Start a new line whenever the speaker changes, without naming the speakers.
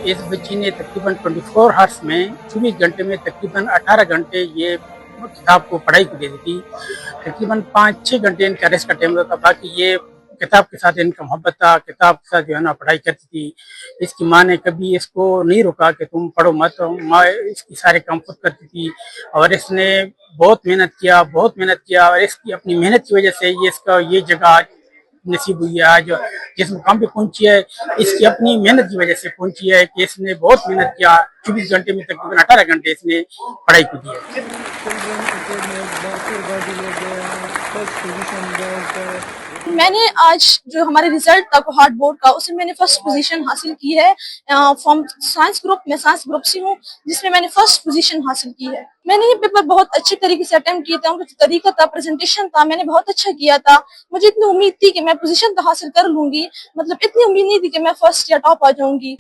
इस बच्ची ने तकरीबन 24 हावर्स में 24 घंटे में तकरीबन 18 घंटे ये किताब को पढ़ाई को देती थी। तकरीबन 5-6 घंटे इनका रेस्ट का टाइम होता था, बाकी ये किताब के साथ इनका मोहब्बत था, किताब के साथ जो है ना पढ़ाई करती थी। इसकी माँ ने कभी इसको नहीं रोका कि तुम पढ़ो मत, माँ इसकी सारे काम खुद करती थी और इसने बहुत मेहनत किया और इसकी अपनी मेहनत की वजह से ये इसका ये जगह आज नसीब हुई है। आज जिस मुकाम पे पहुंची है इसकी अपनी मेहनत की वजह से पहुंची है कि इसने बहुत मेहनत किया। 24 घंटे में तकरीबन 18 घंटे इसने पढ़ाई की है।
मैंने आज जो हमारे रिजल्ट था कोहॉर्ट बोर्ड का, उसमें मैंने फर्स्ट पोजीशन हासिल की है। फ्रॉम साइंस ग्रुप, मैं साइंस ग्रुप से हूँ, जिसमें मैंने फर्स्ट पोजीशन हासिल की है। मैंने ये पेपर बहुत अच्छे तरीके से अटेम्प्ट किया था, उनका जो तरीका था, प्रेजेंटेशन था, मैंने बहुत अच्छा किया था। मुझे इतनी उम्मीद थी कि मैं पोजीशन तो हासिल कर लूंगी, मतलब इतनी उम्मीद नहीं थी कि मैं फर्स्ट या टॉप आ जाऊंगी।